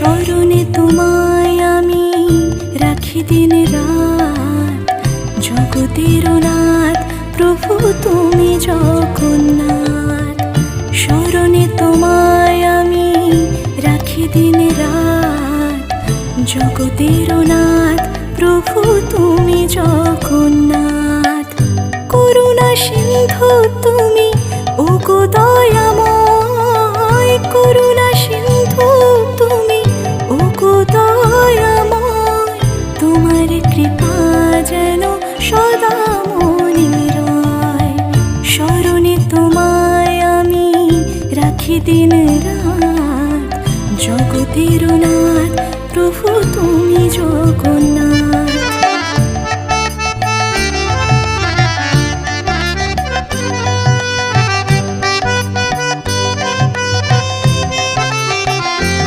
স্মরণে তোমায় আমি রাখি দিন রাত, জগতের নাথ প্রভু তুমি জগন্নাথ। স্মরণে তোমায় আমি রাখি দিন রাত, জগতের নাথ প্রভু তুমি জগন্নাথ। করুণা সিন্ধু তুমি ওগো দয়াময়, করুণা সিন্ধু তুমি ওগো দয়াময়। তোমার কৃপা যেন সদা মনে রয়। স্মরণে তোমায় আমি রাখি দিন রাত, জগতের নাথ প্রভু তুমি জগন্নাথ।